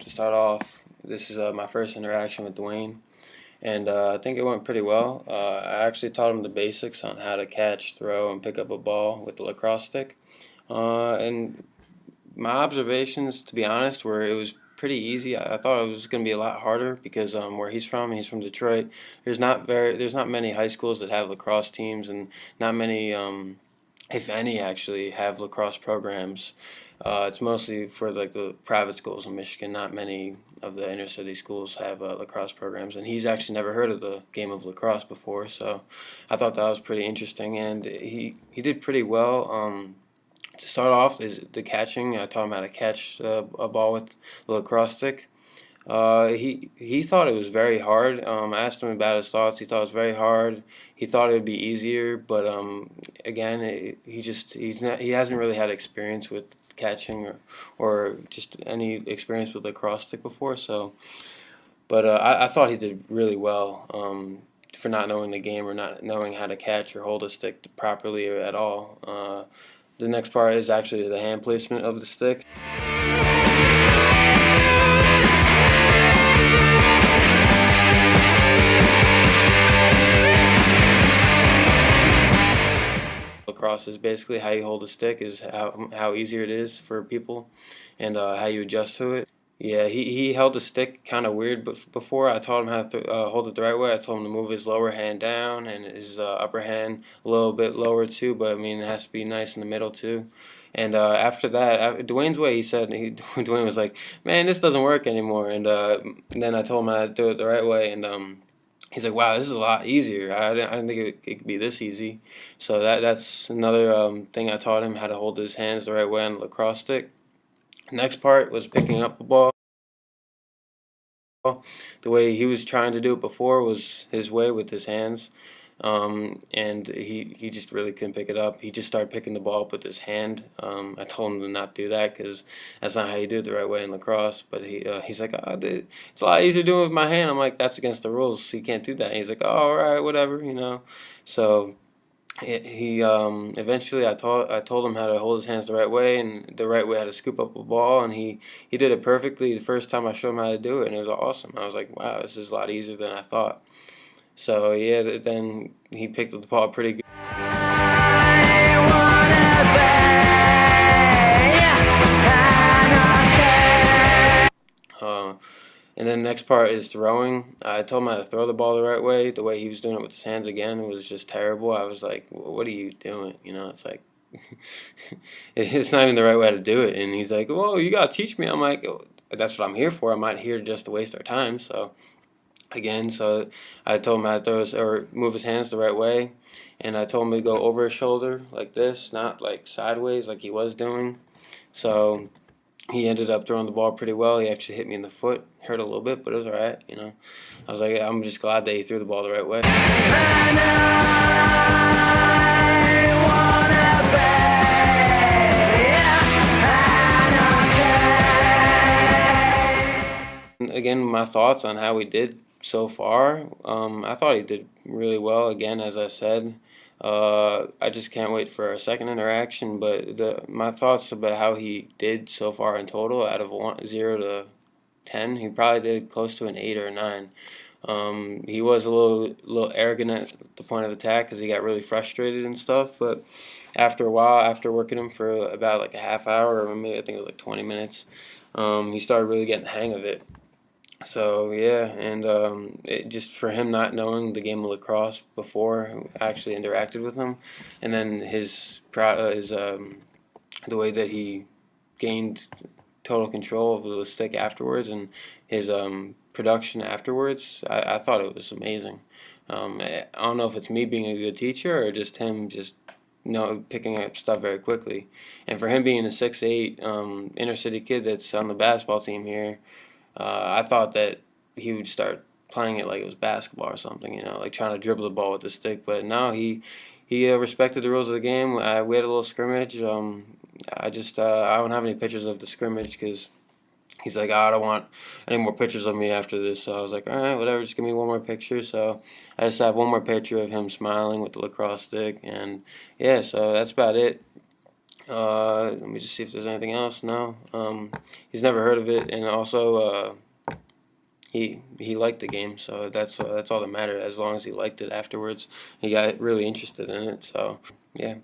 to start off, this is my first interaction with Dwayne, and I think it went pretty well. I actually taught him the basics on how to catch, throw, and pick up a ball with the lacrosse stick. And my observations, to be honest, were it was pretty easy. I thought it was going to be a lot harder because where he's from Detroit. There's not many high schools that have lacrosse teams, and not many, if any, actually have lacrosse programs. It's mostly for like the private schools in Michigan. Not many of the inner city schools have lacrosse programs, and he's actually never heard of the game of lacrosse before. So I thought that was pretty interesting, and he did pretty well. To start off, is the catching. I taught him how to catch a ball with the lacrosse stick. He thought it was very hard. I asked him about his thoughts. He thought it was very hard. He thought it would be easier, but again, he hasn't really had experience with catching or just any experience with lacrosse stick before. So, but I thought he did really well for not knowing the game or not knowing how to catch or hold a stick properly or at all. The next part is actually the hand placement of the stick. Lacrosse is basically how you hold a stick, is how easier it is for people, and how you adjust to it. Yeah, he held the stick kind of weird, but before I taught him how to hold it the right way. I told him to move his lower hand down and his upper hand a little bit lower too, but I mean it has to be nice in the middle too. And after that, Dwayne's way, Dwayne was like, "Man, this doesn't work anymore." And then I told him how to do it the right way, and he's like, "Wow, this is a lot easier. I didn't think it could be this easy." So that's another thing I taught him, how to hold his hands the right way on the lacrosse stick. Next part was picking up the ball. The way he was trying to do it before was his way with his hands, and he just really couldn't pick it up. He just started picking the ball up with his hand. I told him to not do that because that's not how you do it the right way in lacrosse. But he's like, oh, dude, it's a lot easier doing it with my hand. I'm like, that's against the rules, so you can't do that. And he's like, oh, all right, whatever, you know. So he eventually I told him how to hold his hands the right way and the right way how to scoop up a ball, and he did it perfectly the first time I showed him how to do it, and it was awesome. I was like, wow, this is a lot easier than I thought. So yeah, then he picked up the ball pretty good. And then the next part is throwing. I told him how to throw the ball the right way. The way he was doing it with his hands again was just terrible. I was like, what are you doing? You know, it's like, it's not even the right way to do it. And he's like, well, you got to teach me. I'm like, oh, that's what I'm here for. I'm not here just to waste our time. So, again, so I told him how to move his hands the right way. And I told him to go over his shoulder like this, not like sideways like he was doing. So he ended up throwing the ball pretty well. He actually hit me in the foot, hurt a little bit, but it was all right. You know, I was like, I'm just glad that he threw the ball the right way. Again, my thoughts on how he did so far. I thought he did really well. Again, as I said. I just can't wait for our second interaction. But my thoughts about how he did so far in total, out of 0 to 10, he probably did close to an 8 or a 9. He was a little arrogant at the point of attack because he got really frustrated and stuff. But after a while, after working him for about like a half hour, or maybe I think it was like 20 minutes, he started really getting the hang of it. So yeah, and just for him not knowing the game of lacrosse before I actually interacted with him, and then the way that he gained total control of the stick afterwards, and his production afterwards, I thought it was amazing. I don't know if it's me being a good teacher or just him picking up stuff very quickly, and for him being a 6'8" inner city kid that's on the basketball team here. I thought that he would start playing it like it was basketball or something, you know, like trying to dribble the ball with the stick. But no, he respected the rules of the game. We had a little scrimmage. I don't have any pictures of the scrimmage because he's like, oh, I don't want any more pictures of me after this. So I was like, all right, whatever, just give me one more picture. So I just have one more picture of him smiling with the lacrosse stick, and yeah, so that's about it. Let me just see if there's anything else. No, he's never heard of it, and also he liked the game, so that's all that mattered. As long as he liked it afterwards, he got really interested in it. So yeah.